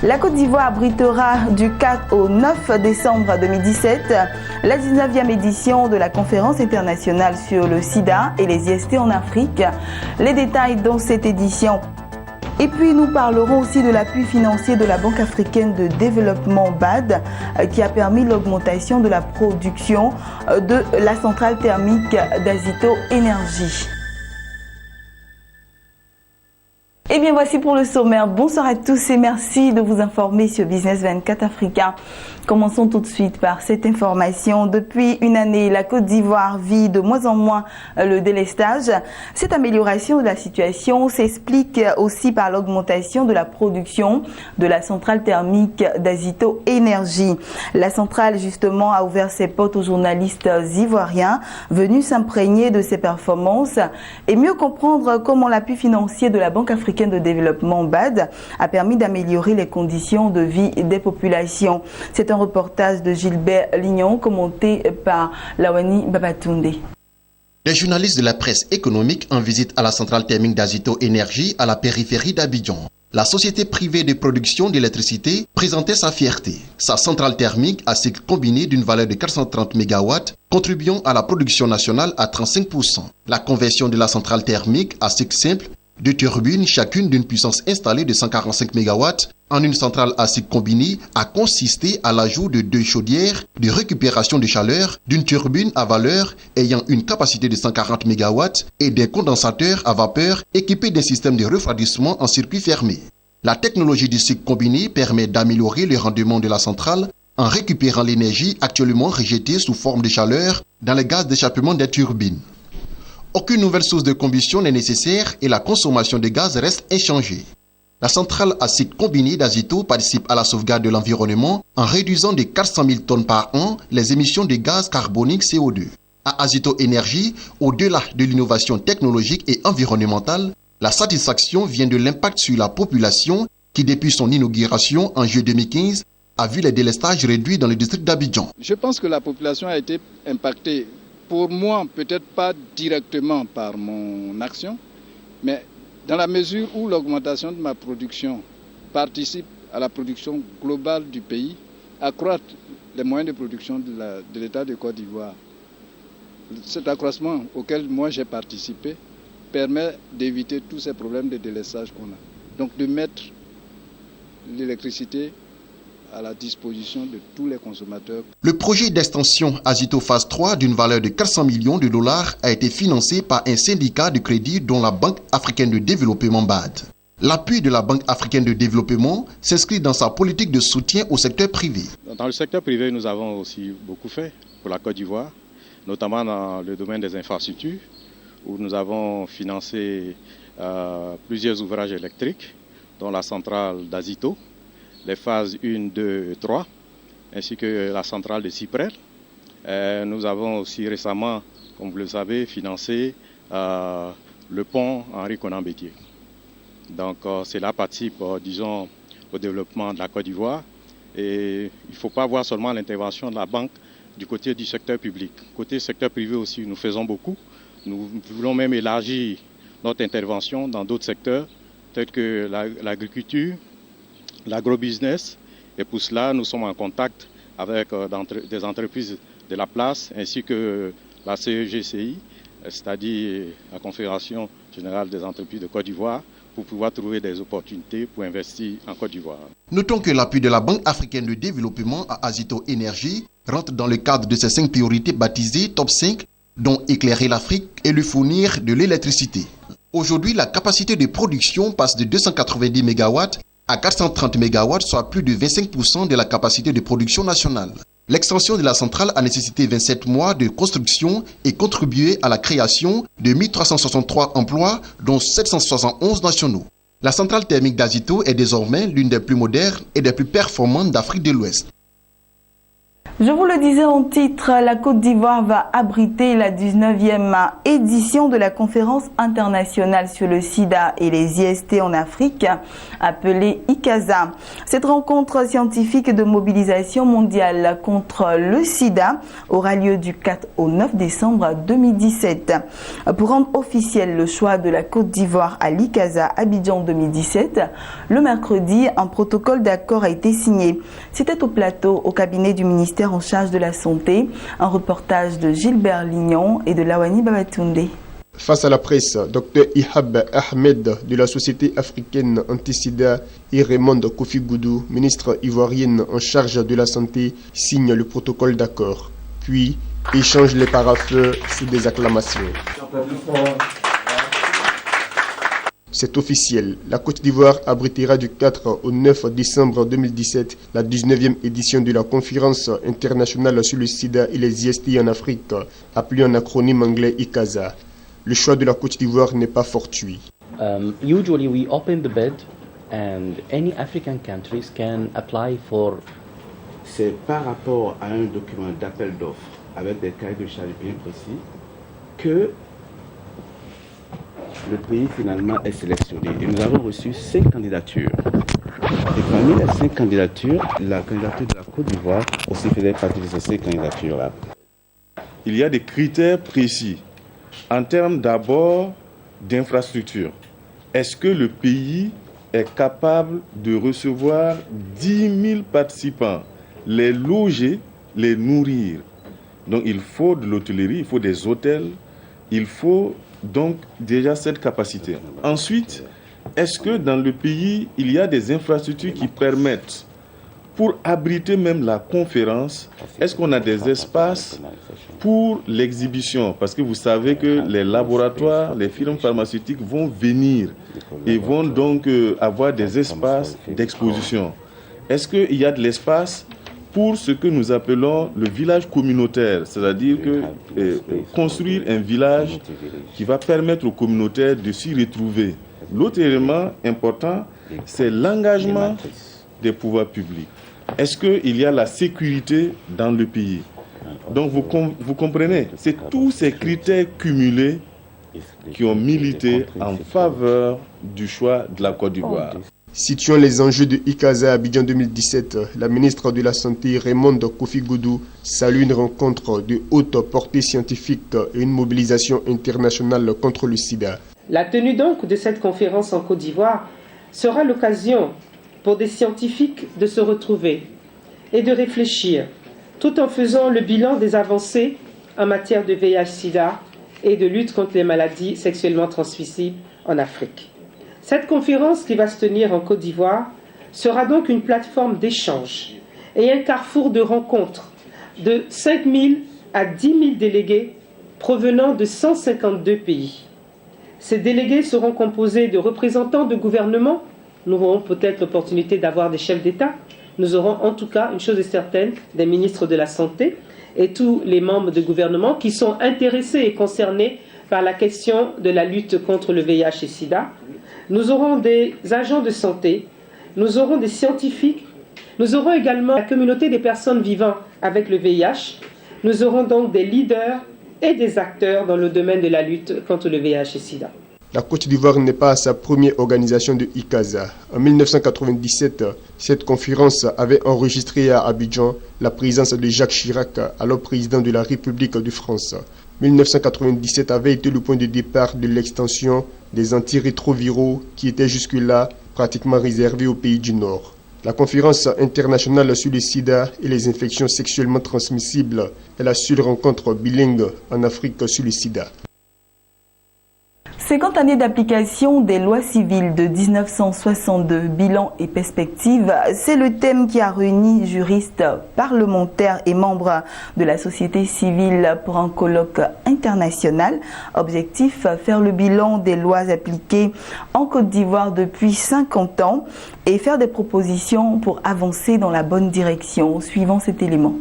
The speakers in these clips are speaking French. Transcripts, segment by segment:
La Côte d'Ivoire abritera du 4 au 9 décembre 2017 la 19e édition de la conférence internationale sur le sida et les IST en Afrique. Les détails dans cette édition. Et puis nous parlerons aussi de l'appui financier de la Banque africaine de développement BAD qui a permis l'augmentation de la production de la centrale thermique d'Azito Énergie. Et bien voici pour le sommaire. Bonsoir à tous et merci de vous informer sur Business 24 Africa. Commençons tout de suite par cette information. Depuis une année, la Côte d'Ivoire vit de moins en moins le délestage. Cette amélioration de la situation s'explique aussi par l'augmentation de la production de la centrale thermique d'Azito Énergie. La centrale, justement, a ouvert ses portes aux journalistes ivoiriens venus s'imprégner de ses performances et mieux comprendre comment l'appui financier de la Banque africaine de développement BAD a permis d'améliorer les conditions de vie des populations. C'est un reportage de Gilbert Lignon commenté par Lawani Babatunde. Les journalistes de la presse économique en visite à la centrale thermique d'Azito Énergie à la périphérie d'Abidjan. La société privée de production d'électricité présentait sa fierté. Sa centrale thermique à cycle combiné d'une valeur de 430 MW, contribuant à la production nationale à 35%. La conversion de la centrale thermique à cycle simple, deux turbines, chacune d'une puissance installée de 145 MW, en une centrale à cycle combiné, a consisté à l'ajout de deux chaudières de récupération de chaleur, d'une turbine à valeur ayant une capacité de 140 MW et des condensateurs à vapeur équipés d'un système de refroidissement en circuit fermé. La technologie du cycle combiné permet d'améliorer le rendement de la centrale en récupérant l'énergie actuellement rejetée sous forme de chaleur dans les gaz d'échappement des turbines. Aucune nouvelle source de combustion n'est nécessaire et la consommation de gaz reste inchangée. La centrale à cycle combiné d'Azito participe à la sauvegarde de l'environnement en réduisant de 400 000 tonnes par an les émissions de gaz carbonique CO2. À Azito Énergie, au-delà de l'innovation technologique et environnementale, la satisfaction vient de l'impact sur la population qui, depuis son inauguration en juillet 2015, a vu les délestages réduits dans le district d'Abidjan. Je pense que la population a été impactée. Pour moi, peut-être pas directement par mon action, mais dans la mesure où l'augmentation de ma production participe à la production globale du pays, accroître les moyens de production de l'État de Côte d'Ivoire. Cet accroissement auquel moi j'ai participé permet d'éviter tous ces problèmes de délestage qu'on a. Donc de mettre l'électricité à la disposition de tous les consommateurs. Le projet d'extension Azito Phase 3 d'une valeur de 400 millions de dollars a été financé par un syndicat de crédit dont la Banque africaine de développement BAD. L'appui de la Banque africaine de développement s'inscrit dans sa politique de soutien au secteur privé. Dans le secteur privé, nous avons aussi beaucoup fait pour la Côte d'Ivoire, notamment dans le domaine des infrastructures, où nous avons financé plusieurs ouvrages électriques, dont la centrale d'Azito, les phases 1, 2 et 3, ainsi que la centrale de Cyprès. Nous avons aussi récemment, comme vous le savez, financé le pont Henri Konan Bédié. Donc cela participe, disons, au développement de la Côte d'Ivoire. Et il ne faut pas voir seulement l'intervention de la banque du côté du secteur public. Côté secteur privé aussi, nous faisons beaucoup. Nous voulons même élargir notre intervention dans d'autres secteurs, tels que l'agriculture, l'agrobusiness, et pour cela nous sommes en contact avec des entreprises de la place ainsi que la CEGCI, c'est-à-dire la Confédération Générale des Entreprises de Côte d'Ivoire, pour pouvoir trouver des opportunités pour investir en Côte d'Ivoire. Notons que l'appui de la Banque africaine de développement à Azito Énergie rentre dans le cadre de ses 5 priorités baptisées Top 5, dont éclairer l'Afrique et lui fournir de l'électricité. Aujourd'hui, la capacité de production passe de 290 MW à 430 MW, soit plus de 25% de la capacité de production nationale. L'extension de la centrale a nécessité 27 mois de construction et contribué à la création de 1363 emplois, dont 771 nationaux. La centrale thermique d'Azito est désormais l'une des plus modernes et des plus performantes d'Afrique de l'Ouest. Je vous le disais en titre, la Côte d'Ivoire va abriter la 19e édition de la conférence internationale sur le sida et les IST en Afrique, appelée ICASA. Cette rencontre scientifique de mobilisation mondiale contre le sida aura lieu du 4 au 9 décembre 2017. Pour rendre officiel le choix de la Côte d'Ivoire à l'ICASA Abidjan 2017, le mercredi, un protocole d'accord a été signé. C'était au plateau, au cabinet du ministère en charge de la santé, un reportage de Gilbert Lignon et de Lawani Babatunde. Face à la presse, Dr Ihab Ahmed de la Société africaine anti-sida et Raymond Kofi Goudou, ministre ivoirienne en charge de la santé, signe le protocole d'accord, puis échange les parapheurs sous des acclamations. C'est officiel, la Côte d'Ivoire abritera du 4 au 9 décembre 2017 la 19e édition de la conférence internationale sur le sida et les IST en Afrique, appelée en acronyme anglais ICASA. Le choix de la Côte d'Ivoire n'est pas fortuit. Usually we open the bid and any African countries can apply for. C'est par rapport à un document d'appel d'offres avec des cahiers de charges bien précis que le pays finalement est sélectionné. Et nous avons reçu 5 candidatures. Et parmi les 5 candidatures, la candidature de la Côte d'Ivoire aussi faisait partie de ces 5 candidatures-là. Il y a des critères précis en termes d'abord d'infrastructure. Est-ce que le pays est capable de recevoir 10 000 participants, les loger, les nourrir? Donc il faut de l'hôtellerie, il faut des hôtels, il faut donc déjà cette capacité. Ensuite, est-ce que dans le pays, il y a des infrastructures qui permettent, pour abriter même la conférence, est-ce qu'on a des espaces pour l'exhibition? Parce que vous savez que les laboratoires, les firmes pharmaceutiques vont venir et vont donc avoir des espaces d'exposition. Est-ce qu'il y a de l'espace pour ce que nous appelons le village communautaire, c'est-à-dire que construire un village qui va permettre aux communautaires de s'y retrouver. L'autre élément important, c'est l'engagement des pouvoirs publics. Est-ce qu'il y a la sécurité dans le pays? Donc vous comprenez, c'est tous ces critères cumulés qui ont milité en faveur du choix de la Côte d'Ivoire. Situant les enjeux de ICASA Abidjan 2017, la ministre de la Santé Raymond Kofi Goudou salue une rencontre de haute portée scientifique et une mobilisation internationale contre le sida. La tenue donc de cette conférence en Côte d'Ivoire sera l'occasion pour des scientifiques de se retrouver et de réfléchir, tout en faisant le bilan des avancées en matière de VIH-Sida et de lutte contre les maladies sexuellement transmissibles en Afrique. Cette conférence qui va se tenir en Côte d'Ivoire sera donc une plateforme d'échange et un carrefour de rencontres de 5 000 à 10 000 délégués provenant de 152 pays. Ces délégués seront composés de représentants de gouvernements. Nous aurons peut-être l'opportunité d'avoir des chefs d'État. Nous aurons en tout cas, une chose est certaine, des ministres de la Santé et tous les membres de gouvernement qui sont intéressés et concernés par la question de la lutte contre le VIH et SIDA. Nous aurons des agents de santé, nous aurons des scientifiques, nous aurons également la communauté des personnes vivant avec le VIH. Nous aurons donc des leaders et des acteurs dans le domaine de la lutte contre le VIH et SIDA. La Côte d'Ivoire n'est pas à sa première organisation de ICASA. En 1997, cette conférence avait enregistré à Abidjan la présence de Jacques Chirac, alors président de la République de France. 1997 avait été le point de départ de l'extension des antirétroviraux qui étaient jusque-là pratiquement réservés aux pays du Nord. La conférence internationale sur le sida et les infections sexuellement transmissibles est la seule rencontre bilingue en Afrique sur le sida. 50 années d'application des lois civiles de 1962, bilan et perspective, c'est le thème qui a réuni juristes, parlementaires et membres de la société civile pour un colloque international. Objectif, faire le bilan des lois appliquées en Côte d'Ivoire depuis 50 ans et faire des propositions pour avancer dans la bonne direction. Suivant cet élément.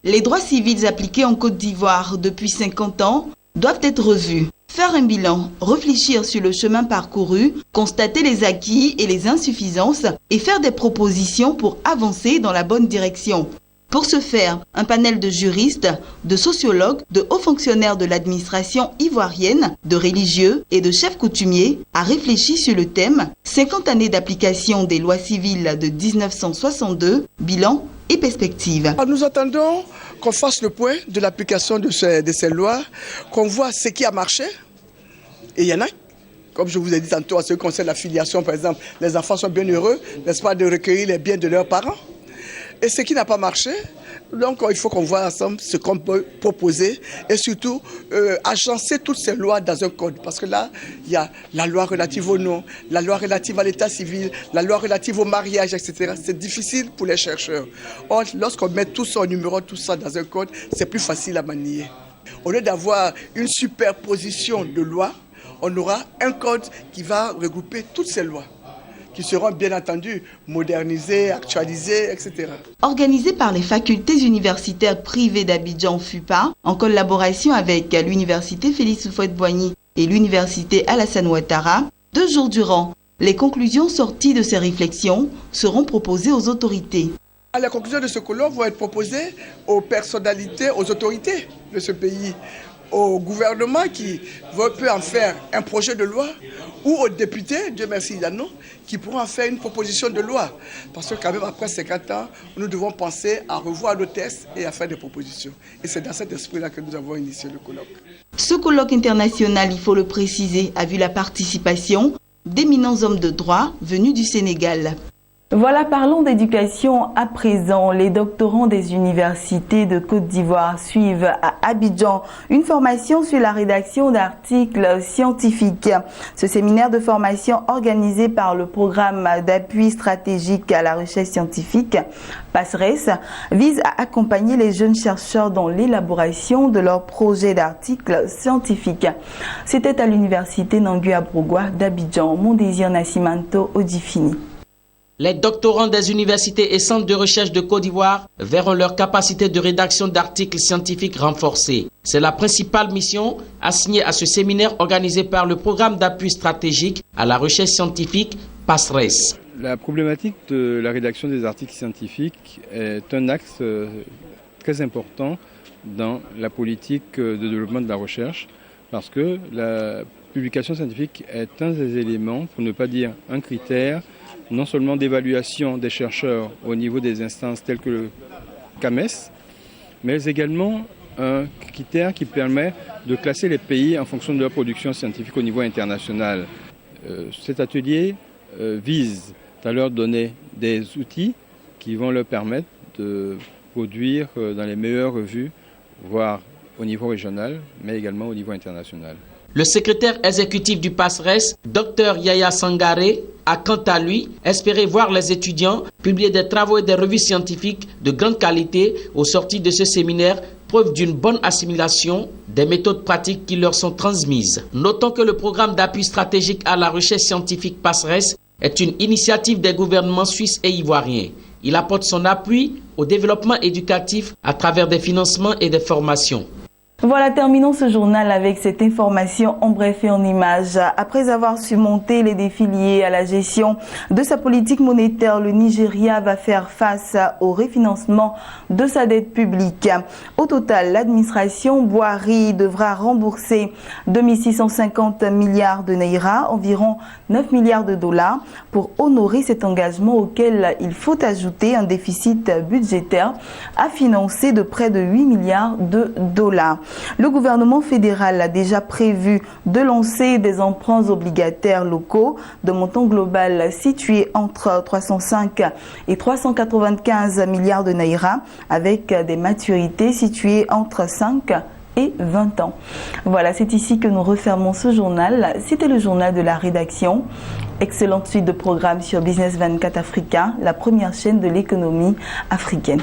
Les droits civils appliqués en Côte d'Ivoire depuis 50 ans doivent être revus. Faire un bilan, réfléchir sur le chemin parcouru, constater les acquis et les insuffisances et faire des propositions pour avancer dans la bonne direction. Pour ce faire, un panel de juristes, de sociologues, de hauts fonctionnaires de l'administration ivoirienne, de religieux et de chefs coutumiers a réfléchi sur le thème « 50 années d'application des lois civiles de 1962, bilan et perspectives ». Nous attendons qu'on fasse le point de l'application de ces lois, qu'on voit ce qui a marché, et il y en a. Comme je vous ai dit tantôt, à ce qui concerne la filiation, par exemple, les enfants sont bien heureux, n'est-ce pas, de recueillir les biens de leurs parents. Et ce qui n'a pas marché, donc il faut qu'on voit ensemble ce qu'on peut proposer et surtout agencer toutes ces lois dans un code. Parce que là, il y a la loi relative au nom, la loi relative à l'état civil, la loi relative au mariage, etc. C'est difficile pour les chercheurs. Or, lorsqu'on met tout ça en numéro, tout ça dans un code, c'est plus facile à manier. Au lieu d'avoir une superposition de lois, on aura un code qui va regrouper toutes ces lois, qui seront bien entendu modernisées, actualisées, etc. Organisé par les facultés universitaires privées d'Abidjan FUPA, en collaboration avec l'université Félix Houphouët-Boigny et l'université Alassane Ouattara, 2 jours durant, les conclusions sorties de ces réflexions seront proposées aux autorités. Les conclusions de ce colloque vont être proposées aux personnalités, aux autorités de ce pays, au gouvernement qui peut en faire un projet de loi, ou aux députés, Dieu merci, il y en a, qui pourront en faire une proposition de loi. Parce que quand même, après 50 ans, nous devons penser à revoir nos tests et à faire des propositions. Et c'est dans cet esprit-là que nous avons initié le colloque. Ce colloque international, il faut le préciser, a vu la participation d'éminents hommes de droit venus du Sénégal. Voilà, parlons d'éducation à présent. Les doctorants des universités de Côte d'Ivoire suivent à Abidjan une formation sur la rédaction d'articles scientifiques. Ce séminaire de formation organisé par le programme d'appui stratégique à la recherche scientifique, PASRES, vise à accompagner les jeunes chercheurs dans l'élaboration de leurs projets d'articles scientifiques. C'était à l'université Nangua-Brogua d'Abidjan. Mon désir Nascimento Odifini. Les doctorants des universités et centres de recherche de Côte d'Ivoire verront leur capacité de rédaction d'articles scientifiques renforcée. C'est la principale mission assignée à ce séminaire organisé par le programme d'appui stratégique à la recherche scientifique PASRES. La problématique de la rédaction des articles scientifiques est un axe très important dans la politique de développement de la recherche parce que la publication scientifique est un des éléments, pour ne pas dire un critère, non seulement d'évaluation des chercheurs au niveau des instances telles que le CAMES, mais également un critère qui permet de classer les pays en fonction de leur production scientifique au niveau international. Cet atelier vise à leur donner des outils qui vont leur permettre de produire dans les meilleures revues, voire au niveau régional, mais également au niveau international. Le secrétaire exécutif du PASRES, Dr Yaya Sangaré, a quant à lui espéré voir les étudiants publier des travaux et des revues scientifiques de grande qualité au sortir de ce séminaire, preuve d'une bonne assimilation des méthodes pratiques qui leur sont transmises. Notons que le programme d'appui stratégique à la recherche scientifique PASRES est une initiative des gouvernements suisses et ivoiriens. Il apporte son appui au développement éducatif à travers des financements et des formations. Voilà, terminons ce journal avec cette information en bref et en images. Après avoir surmonté les défis liés à la gestion de sa politique monétaire, le Nigeria va faire face au refinancement de sa dette publique. Au total, l'administration Buhari devra rembourser 2650 milliards de naira, environ 9 milliards de dollars, pour honorer cet engagement auquel il faut ajouter un déficit budgétaire à financer de près de 8 milliards de dollars. Le gouvernement fédéral a déjà prévu de lancer des emprunts obligataires locaux de montant global situé entre 305 et 395 milliards de naira avec des maturités situées entre 5 et 20 ans. Voilà, c'est ici que nous refermons ce journal. C'était le journal de la rédaction. Excellente suite de programmes sur Business 24 Africa, la première chaîne de l'économie africaine.